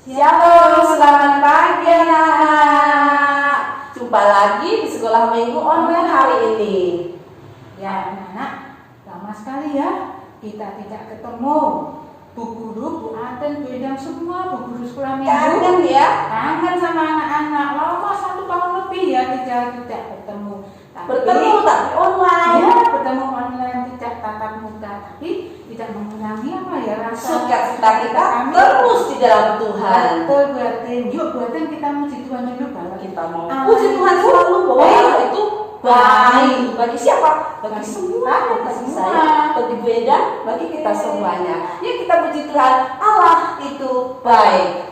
Shalom, selamat pagi anak-anak. Jumpa lagi di sekolah minggu online hari ini. Ya anak-anak, lama sekali ya kita tidak ketemu. Bu Guru, Bu Aten, Bu Edang, semua Bu Guru sekolah minggu Kangen ya? kangen sama anak-anak. Lama 1 tahun lebih ya tidak ketemu. Bertemu tapi online. Ya, bertemu online, tidak tatap muka, tapi tidak mengurangi apa ya rasa Sukacita kita terus di dalam Tuhan. Betul, Bu Aten. Yuk Bu Aten, kita muji Tuhan dulu bahwa Kita mau puji Tuhan selalu bahwa Allah itu baik. Bagi siapa? Bagi semua, bagi saya, bagi beda, bagi kita semuanya. Yuk kita puji Tuhan, Allah itu baik.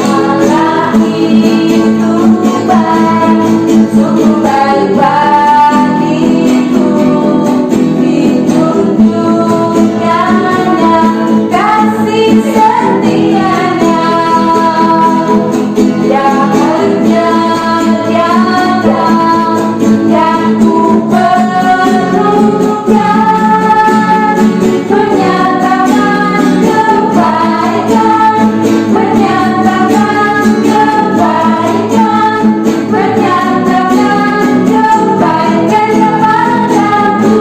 Allah itu baik, sungguh baik bagiku. Ditunjukkannya kasih setianya yang menjaga, yang ku perlukan, menyatakan kebaikan, menyatakan kebaikan, menyatakan kebaikan kepadaku.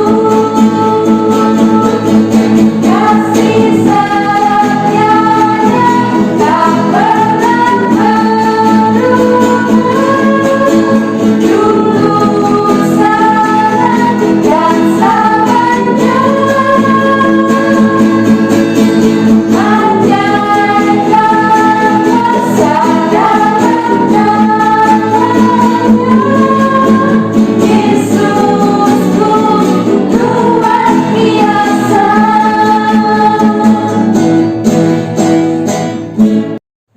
Kasih sayangnya tak pernah berubah, dulu sekarang dan selamanya. Panjangkan masa dalam Yesusku luar biasa.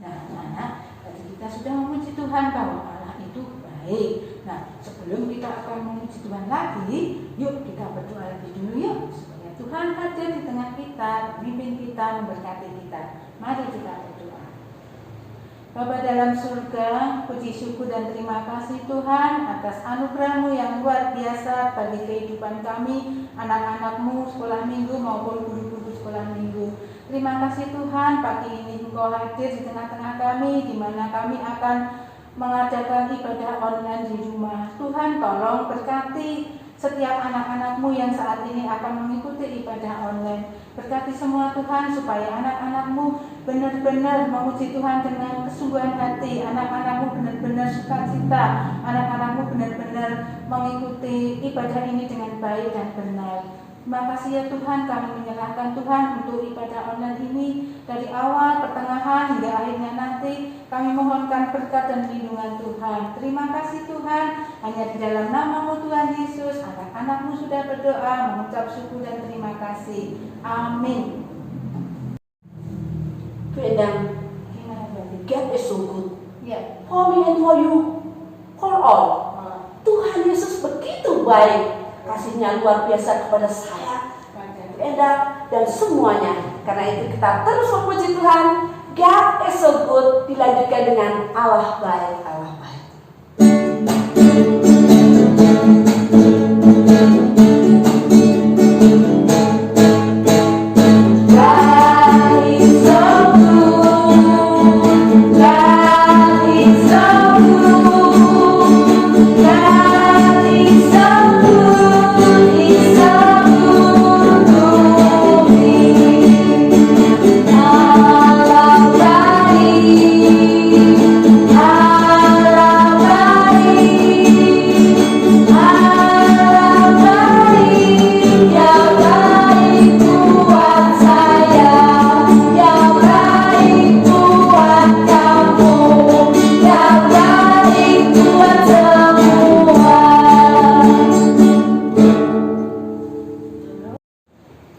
Nah, anak-anak, tadi kita sudah memuji Tuhan bahwa Allah itu baik. Nah, sebelum kita akan memuji Tuhan lagi, yuk kita berdoa lebih dulu yuk, supaya Tuhan hadir di tengah kita, memimpin kita, memberkati kita. Mari kita berdoa. Bapa dalam surga, puji syukur dan terima kasih Tuhan atas anugerah-Mu yang luar biasa bagi kehidupan kami, anak-anak-Mu sekolah minggu maupun guru-guru sekolah minggu. Terima kasih Tuhan, pagi ini Engkau hadir di tengah-tengah kami, di mana kami akan mengadakan ibadah online di rumah. Tuhan tolong berkati setiap anak-anak-Mu yang saat ini akan mengikuti ibadah online. Berkati semua Tuhan supaya anak-anak-Mu benar-benar memuji Tuhan dengan kesungguhan hati. Anak-anak-Mu benar-benar sukacita. Anak-anak-Mu benar-benar mengikuti ibadah ini dengan baik dan benar. Terima kasih ya Tuhan, kami menyerahkan Tuhan untuk ibadah online ini dari awal, pertengahan hingga akhirnya nanti. Kami mohonkan berkat dan lindungan Tuhan. Terima kasih Tuhan, hanya di dalam nama-Mu Tuhan Yesus, anak-anak-Mu sudah berdoa, mengucap syukur dan terima kasih. Amin. Bendang, Gimana berarti? God is so good. Ya. For me and for you, for all. Tuhan Yesus begitu baik. Kasihnya luar biasa kepada saya, Benda, dan semuanya. Karena itu kita terus memuji Tuhan. God is so good. Dilanjutkan dengan Allah baik, Allah baik. God is so good. God is so good. God is so good. He's so good to me. Allah baik, Allah baik, Allah baik. Yang baik buat saya, yang baik buat kamu, yang baik buat semua.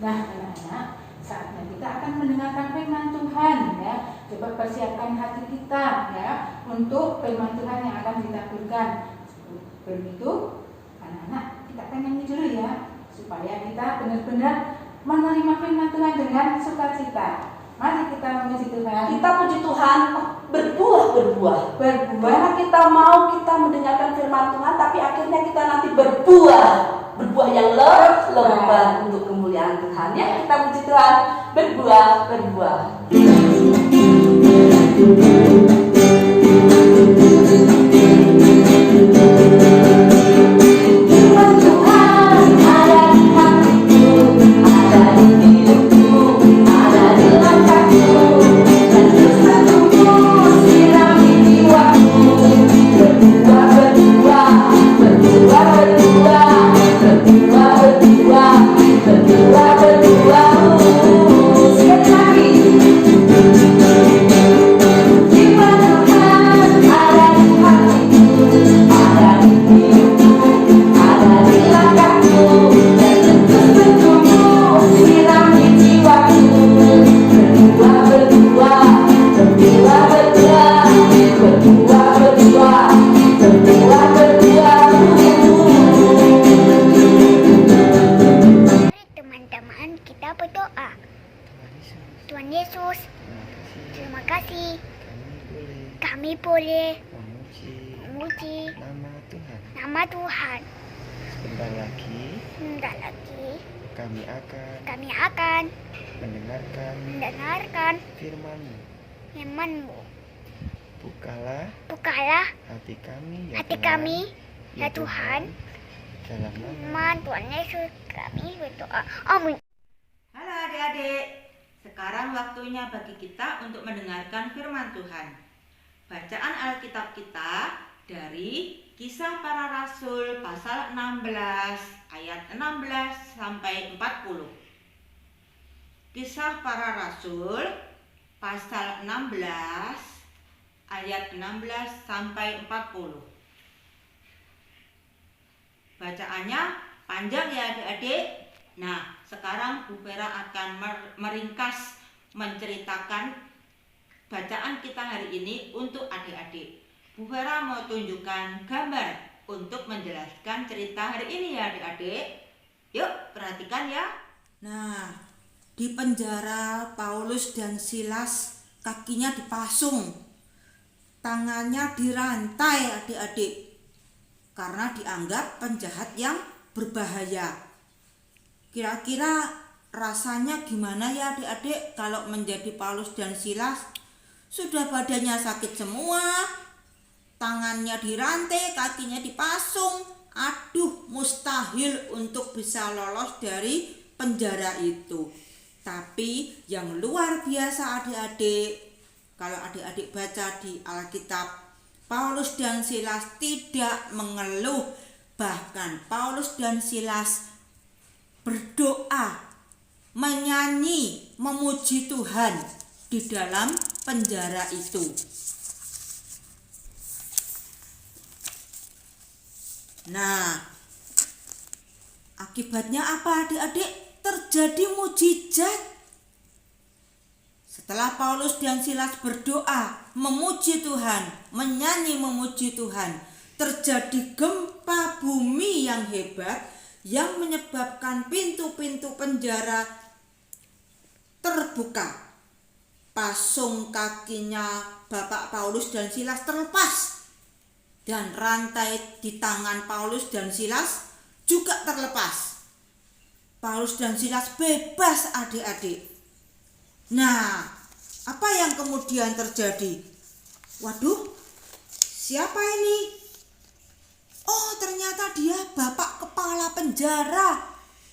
Nah, anak-anak, saatnya kita akan mendengarkan firman Tuhan ya. Coba persiapkan hati kita ya untuk firman Tuhan yang akan ditaburkan. Sebelum itu, anak-anak, kita akan nyanyi dulu ya, supaya kita benar-benar menerima firman Tuhan dengan sukacita. Mari kita memuji Tuhan. Kita puji Tuhan, berbuah. Berbuah. Karena kita mau kita mendengarkan firman Tuhan, tapi akhirnya kita nanti berbuah berbuah yang lebat untuk kemuliaan Tuhan. Ya, kita puji Tuhan, berbuah. Teman-teman, kita berdoa. Tuhan Yesus, terima kasih kami boleh memuji nama Tuhan. Sebentar lagi kami akan mendengarkan firman-Mu. firman-Mu. Bukalah hati hati kami, ya Tuhan. dalam nama Firman Tuhan Yesus kami berdoa. Amin. Halo adik-adik, sekarang waktunya bagi kita untuk mendengarkan firman Tuhan. Bacaan Alkitab kita dari Kisah Para Rasul pasal 16 ayat 16 sampai 40. Kisah Para Rasul pasal 16 ayat 16 sampai 40. Bacaannya panjang ya adik-adik. Nah, sekarang Bu Vera akan meringkas menceritakan bacaan kita hari ini untuk adik-adik. Bu Vera mau tunjukkan gambar untuk menjelaskan cerita hari ini ya adik-adik. Yuk perhatikan ya. Nah, di penjara Paulus dan Silas kakinya dipasung, tangannya dirantai adik-adik, karena dianggap penjahat yang berbahaya. Kira-kira rasanya gimana ya adik-adik kalau menjadi Paulus dan Silas? Sudah badannya sakit semua, tangannya dirantai, kakinya dipasung. Aduh, mustahil untuk bisa lolos dari penjara itu. Tapi yang luar biasa adik-adik, kalau adik-adik baca di Alkitab, Paulus dan Silas tidak mengeluh. Bahkan Paulus dan Silas berdoa, menyanyi, memuji Tuhan di dalam penjara itu. Nah, akibatnya apa adik-adik? Terjadi mukjizat. Setelah Paulus dan Silas berdoa, memuji Tuhan, menyanyi memuji Tuhan, terjadi gempa bumi yang hebat yang menyebabkan pintu-pintu penjara terbuka. Pasung kakinya Bapak Paulus dan Silas terlepas, dan rantai di tangan Paulus dan Silas juga terlepas. Paulus dan Silas bebas adik-adik. Nah, apa yang kemudian terjadi? Waduh, siapa ini? Oh, ternyata dia Bapak Kepala Penjara.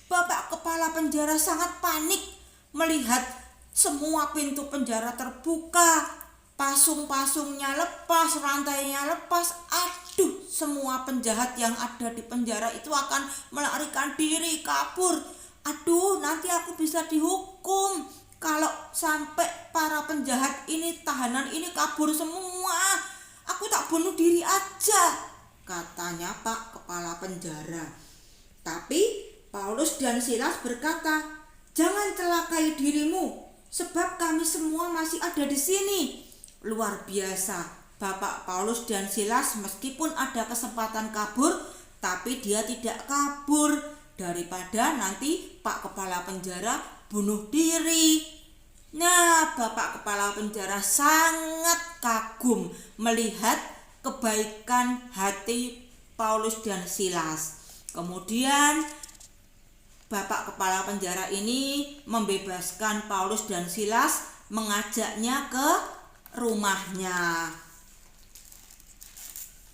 Bapak Kepala Penjara sangat panik melihat semua pintu penjara terbuka, pasung-pasungnya lepas, rantainya lepas. Aduh, semua penjahat yang ada di penjara itu akan melarikan diri, kabur. Aduh, nanti aku bisa dihukum kalau sampai para penjahat ini, tahanan ini kabur semua. Aku tak bunuh diri aja, katanya Pak Kepala Penjara. Tapi Paulus dan Silas berkata, jangan celakai dirimu, sebab kami semua masih ada di sini. Luar biasa, Bapak Paulus dan Silas meskipun ada kesempatan kabur, tapi dia tidak kabur. Daripada nanti Pak Kepala Penjara bunuh diri. Nah, Bapak Kepala Penjara sangat kagum melihat kebaikan hati Paulus dan Silas. Kemudian Bapak kepala penjara ini membebaskan Paulus dan Silas, mengajaknya ke rumahnya.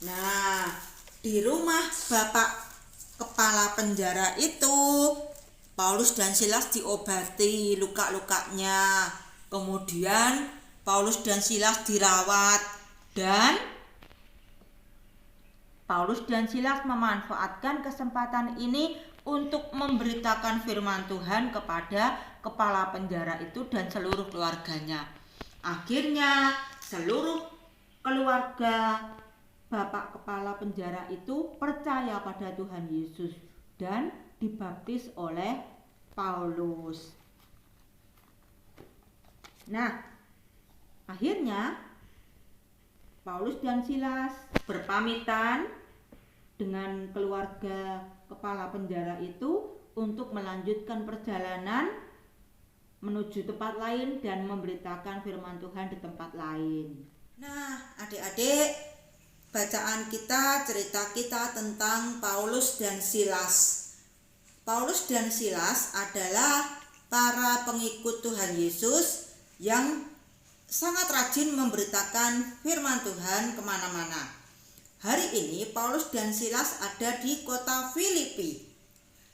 Nah, di rumah Bapak kepala penjara itu Paulus dan Silas diobati luka-lukanya. Kemudian Paulus dan Silas dirawat, dan Paulus dan Silas memanfaatkan kesempatan ini untuk memberitakan firman Tuhan kepada kepala penjara itu dan seluruh keluarganya. Akhirnya seluruh keluarga Bapak kepala penjara itu percaya pada Tuhan Yesus dan dibaptis oleh Paulus. Nah, akhirnya Paulus dan Silas berpamitan dengan keluarga kepala penjara itu untuk melanjutkan perjalanan menuju tempat lain dan memberitakan firman Tuhan di tempat lain. Nah, adik-adik, bacaan kita, cerita kita tentang Paulus dan Silas. Paulus dan Silas adalah para pengikut Tuhan Yesus yang sangat rajin memberitakan firman Tuhan kemana-mana. Hari ini Paulus dan Silas ada di kota Filipi.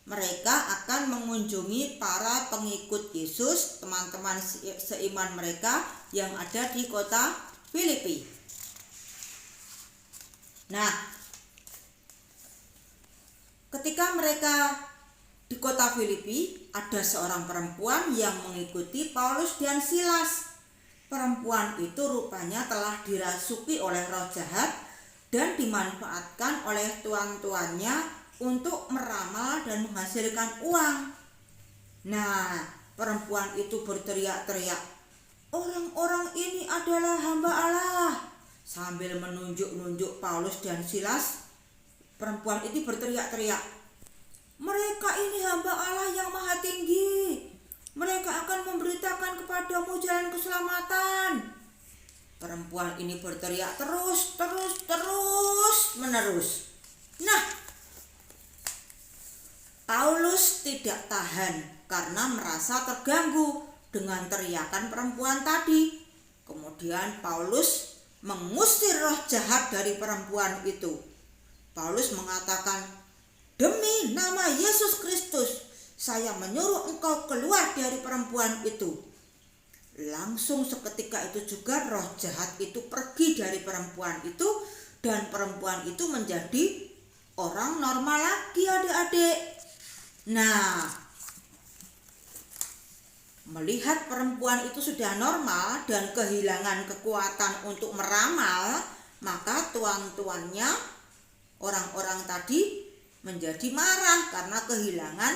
Mereka akan mengunjungi para pengikut Yesus, teman-teman seiman mereka yang ada di kota Filipi. Nah, ketika mereka di kota Filipi, ada seorang perempuan yang mengikuti Paulus dan Silas. Perempuan itu rupanya telah dirasuki oleh roh jahat dan dimanfaatkan oleh tuan-tuannya untuk meramal dan menghasilkan uang. Nah, perempuan itu berteriak-teriak, "Orang-orang ini adalah hamba Allah." Sambil menunjuk-nunjuk Paulus dan Silas, perempuan itu berteriak-teriak, "Mereka ini hamba Allah yang maha tinggi. Mereka akan memberitakan kepadamu jalan keselamatan." Perempuan ini berteriak terus menerus. Nah, Paulus tidak tahan karena merasa terganggu dengan teriakan perempuan tadi. Kemudian Paulus mengusir roh jahat dari perempuan itu. Paulus mengatakan, "Demi nama Yesus Kristus, saya menyuruh engkau keluar dari perempuan itu." Langsung seketika itu juga roh jahat itu pergi dari perempuan itu, dan perempuan itu menjadi orang normal lagi, adik-adik. Nah, melihat perempuan itu sudah normal dan kehilangan kekuatan untuk meramal, maka tuan-tuannya, orang-orang tadi menjadi marah karena kehilangan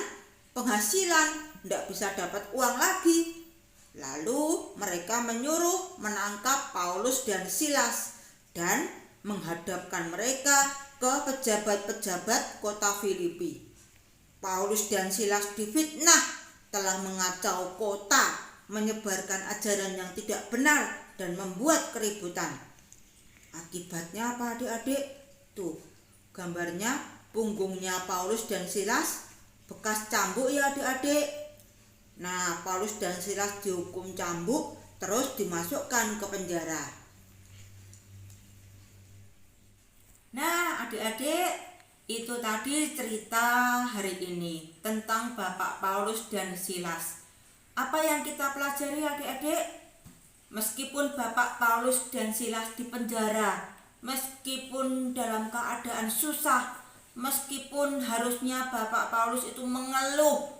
penghasilan, tidak bisa dapat uang lagi. Lalu mereka menyuruh menangkap Paulus dan Silas dan menghadapkan mereka ke pejabat-pejabat kota Filipi. Paulus dan Silas difitnah telah mengacau kota, menyebarkan ajaran yang tidak benar dan membuat keributan. Akibatnya apa, adik-adik? Tuh, gambarnya punggungnya Paulus dan Silas bekas cambuk ya, adik-adik. Nah, Paulus dan Silas dihukum cambuk, terus dimasukkan ke penjara. Nah, adik-adik, itu tadi cerita hari ini tentang Bapak Paulus dan Silas. Apa yang kita pelajari, adik-adik? Meskipun Bapak Paulus dan Silas di penjara, meskipun dalam keadaan susah, meskipun harusnya Bapak Paulus itu mengeluh,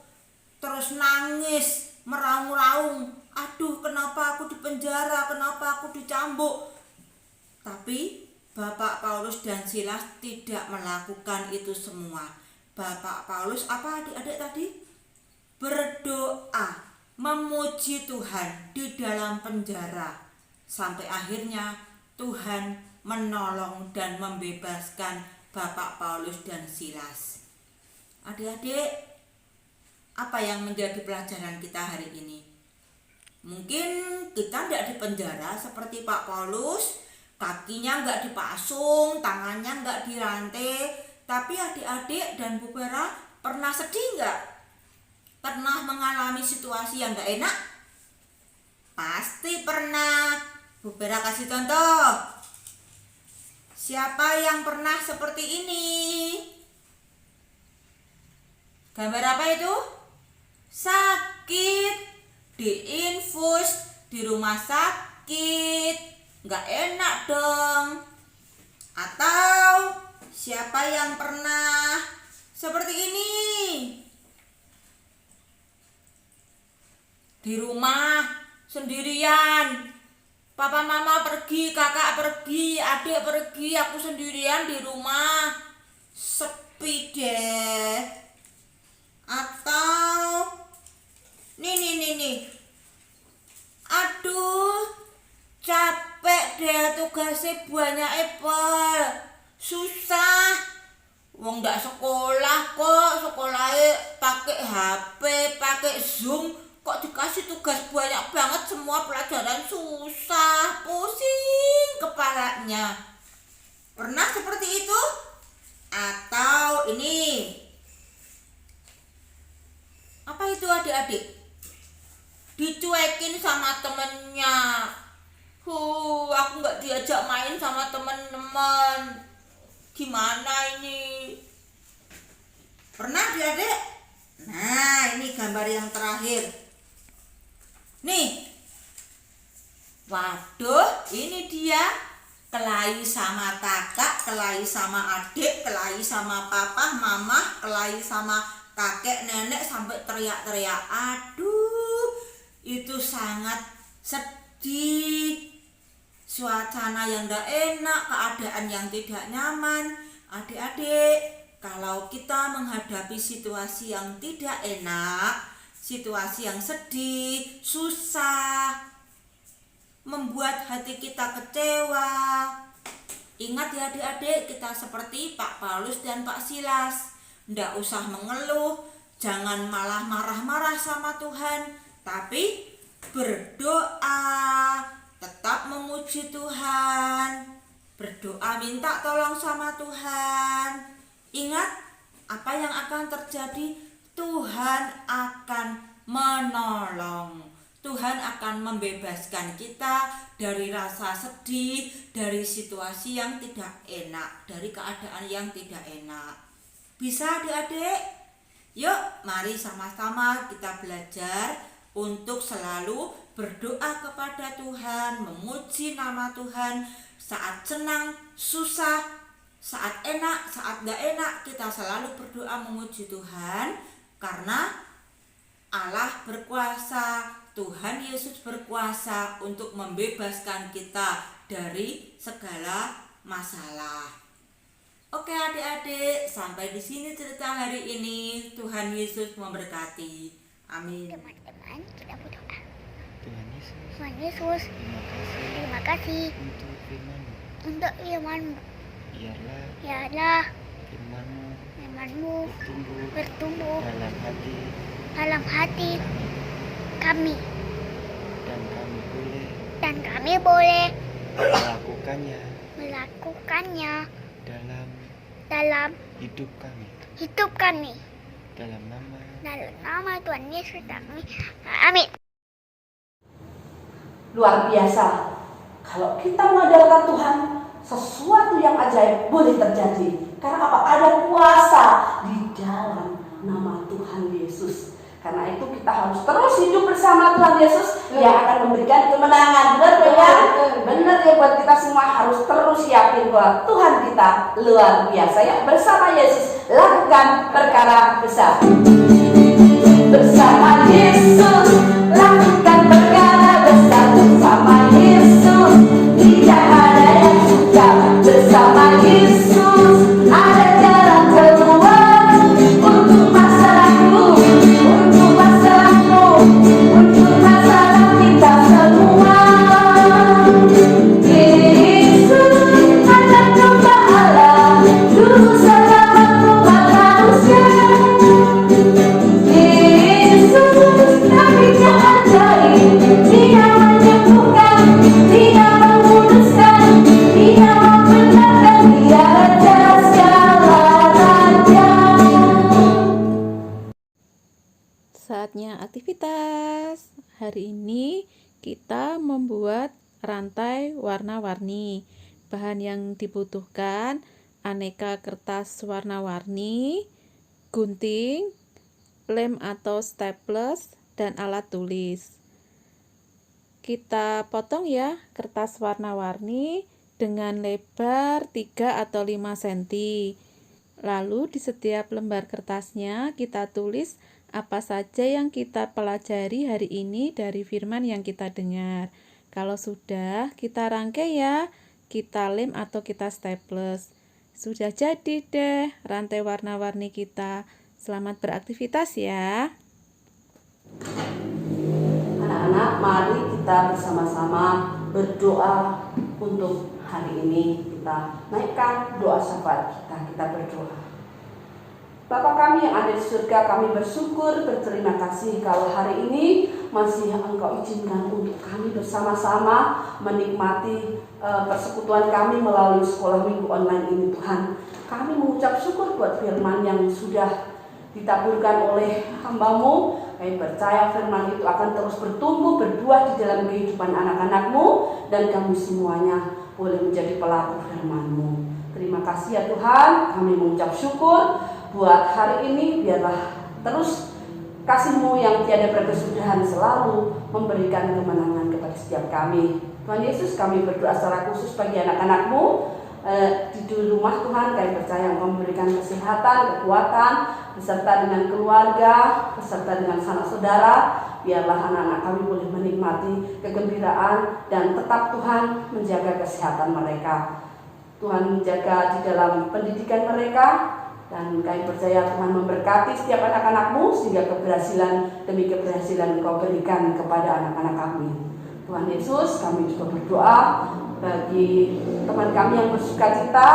terus nangis, meraung-raung, "Aduh, kenapa aku di penjara, kenapa aku dicambuk?" Tapi Bapak Paulus dan Silas tidak melakukan itu semua. Bapak Paulus apa, adik-adik tadi? Berdoa, memuji Tuhan di dalam penjara. Sampai akhirnya Tuhan menolong dan membebaskan Bapak Paulus dan Silas. Adik-adik, apa yang menjadi pelajaran kita hari ini? Mungkin kita tidak di penjara seperti Pak Paulus, kakinya nggak dipasung, tangannya nggak dirantai, Tapi adik-adik dan Bu Vera pernah sedih nggak? Pernah mengalami situasi yang nggak enak? Pasti pernah. Bu Vera kasih contoh. Siapa yang pernah seperti ini? Gambar apa itu? Sakit, diinfus di rumah sakit, nggak enak dong. Atau siapa yang pernah seperti ini? Di rumah sendirian, papa mama pergi, kakak pergi, adik pergi, aku sendirian di rumah, sepi deh. Atau nih, aduh capek deh, tugasnya banyak susah. Wong nggak sekolah kok, sekolahnya pakai HP, pakai Zoom, kok dikasih tugas banyak banget, semua pelajaran susah, pusing kepalanya. Pernah seperti itu? Atau ini, apa itu adik-adik? Dicuekin sama temennya. Aku nggak diajak main sama temen-temen. Gimana ini? Pernah adik-adik? Nah, ini gambar yang terakhir. Nih. Waduh, ini dia. Kelahi sama kakak, kelahi sama adik, kelahi sama papa, mama, kelahi sama kakek, nenek, sampai teriak-teriak. Aduh, itu sangat sedih. Suasana yang tidak enak, keadaan yang tidak nyaman. Adik-adik, kalau kita menghadapi situasi yang tidak enak, situasi yang sedih, susah, membuat hati kita kecewa, ingat ya adik-adik, kita seperti Pak Paulus dan Pak Silas. Nggak usah mengeluh, jangan malah marah-marah sama Tuhan, tapi berdoa, tetap memuji Tuhan, berdoa minta tolong sama Tuhan. Ingat apa yang akan terjadi? Tuhan akan menolong. Tuhan akan membebaskan kita dari rasa sedih, dari situasi yang tidak enak, dari keadaan yang tidak enak. Bisa adik-adik? Yuk mari sama-sama kita belajar untuk selalu berdoa kepada Tuhan, memuji nama Tuhan. Saat senang, susah, saat enak, saat gak enak, kita selalu berdoa memuji Tuhan. Karena Allah berkuasa, Tuhan Yesus berkuasa untuk membebaskan kita dari segala masalah. Oke adik-adik, sampai di sini cerita hari ini. Tuhan Yesus memberkati. Amin. Teman-teman, kita berdoa. Tuhan Yesus, Tuhan Yesus, terima kasih untuk firman-Mu. untuk firman-Mu. Biarlah Biarlah firman-Mu firman-Mu bertumbuh bertumbuh dalam hati dalam hati kami, dan kami dan kami boleh melakukannya dalam hidup kami. Dalam nama Tuhan Yesus kami. Amin. Luar biasa. Kalau kita mengandalkan Tuhan, sesuatu yang ajaib boleh terjadi. Karena apa? Ada kuasa di dalam nama Tuhan Yesus. Karena itu kita harus terus hidup bersama Tuhan Yesus yang akan memberikan kemenangan. Benar ya? Benar ya, buat kita semua harus terus yakin bahwa Tuhan kita luar biasa. Ya, bersama Yesus lakukan perkara besar. Bersama Yesus lakukan perkara besar. Bersama Yesus tidak ada yang suka. Bersama Yesus ada jalan keluar untuk masalahmu, untuk masalahmu, untuk masalah kita semua. Yesus adalah Tuhan Allah, Juru Selamat umat manusia. saatnya aktivitas. Hari ini kita membuat rantai warna-warni. Bahan yang dibutuhkan aneka kertas warna-warni, gunting, lem atau staples, dan alat tulis. Kita potong ya kertas warna-warni dengan lebar 3 atau 5 cm. Lalu di setiap lembar kertasnya kita tulis apa saja yang kita pelajari hari ini dari firman yang kita dengar. Kalau sudah, kita rangkai ya, kita lem atau kita staples. Sudah jadi deh rantai warna-warni kita. Selamat beraktivitas ya. Anak-anak, mari kita bersama-sama berdoa untuk hari ini. Kita naikkan doa syafaat kita berdoa. Bapa kami yang ada di surga, kami bersyukur, berterima kasih kalau hari ini masih Engkau izinkan untuk kami bersama-sama menikmati persekutuan kami melalui sekolah minggu online ini Tuhan. Kami mengucap syukur buat firman yang sudah ditaburkan oleh hamba-Mu. Kami percaya firman itu akan terus bertumbuh, berbuah di dalam kehidupan anak-anak-Mu, dan kami semuanya boleh menjadi pelaku firman-Mu. Terima kasih ya Tuhan, kami mengucap syukur buat hari ini. Biarlah terus kasih-Mu yang tiada berkesudahan selalu memberikan kemenangan kepada setiap kami. Tuhan Yesus, kami berdoa secara khusus bagi anak-anak-Mu di rumah Tuhan. Kami percaya Engkau memberikan kesehatan, kekuatan, beserta dengan keluarga, beserta dengan sanak saudara. Biarlah anak-anak kami boleh menikmati kegembiraan dan tetap Tuhan menjaga kesehatan mereka. Tuhan menjaga di dalam pendidikan mereka, dan kami percaya Tuhan memberkati setiap anak-anak-Mu sehingga keberhasilan demi keberhasilan Engkau berikan kepada anak-anak kami. Tuhan Yesus, kami juga berdoa bagi teman kami yang bersukacita,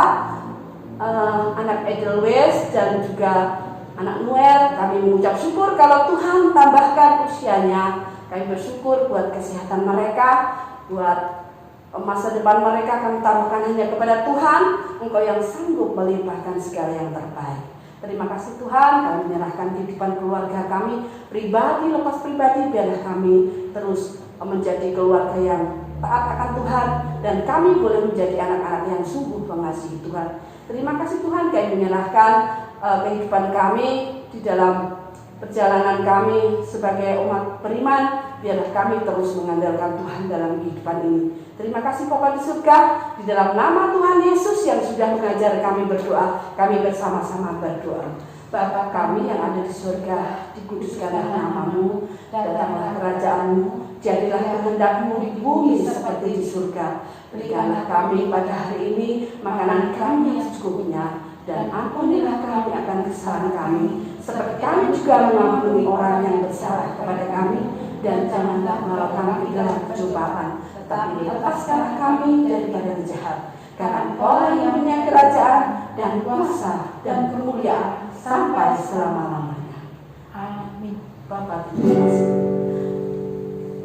anak Edelweiss dan juga anak Noel. Kami mengucap syukur kalau Tuhan tambahkan usianya. Kami bersyukur buat kesehatan mereka, buat masa depan mereka. Kami taruhkan hanya kepada Tuhan, Engkau yang sanggup melimpahkan segala yang terbaik. Terima kasih Tuhan, kami menyerahkan kehidupan keluarga kami, pribadi lepas pribadi. Biarlah kami terus menjadi keluarga yang taat akan Tuhan, dan kami boleh menjadi anak-anak yang sungguh mengasihi Tuhan. Terima kasih Tuhan, kami menyerahkan kehidupan kami di dalam perjalanan kami sebagai umat beriman. Biarlah kami terus mengandalkan Tuhan dalam kehidupan ini. Terima kasih Bapa di surga, di dalam nama Tuhan Yesus yang sudah mengajar kami berdoa, kami bersama-sama berdoa. Bapa kami yang ada di surga, dikuduskanlah nama-Mu, datanglah kerajaan-Mu, jadilah kehendak-Mu di bumi seperti di surga. Berikanlah kami pada hari ini makanan kami yang secukupnya, dan ampunilah kami akan kesalahan kami, seperti kami juga mengampuni orang yang bersalah kepada kami, dan janganlah membawa kami ke dalam pencobaan, tetapi lepaskanlah kami daripada yang jahat. Karena Engkau yang punya kerajaan dan kuasa dan kemuliaan sampai selama-lamanya. Amin. Bapa, terima kasih.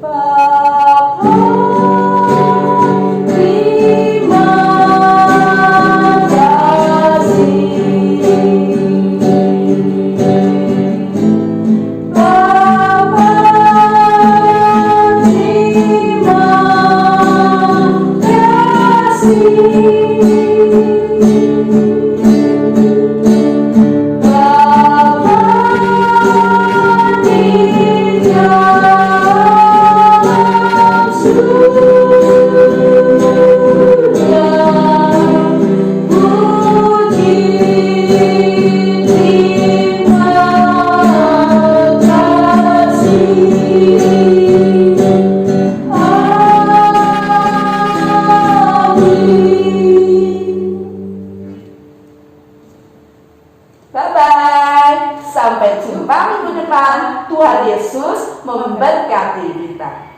Bapa, terima kasih. Bapa, terima kasih. Bye-bye. Sampai jumpa minggu depan. Tuhan Yesus memberkati kita.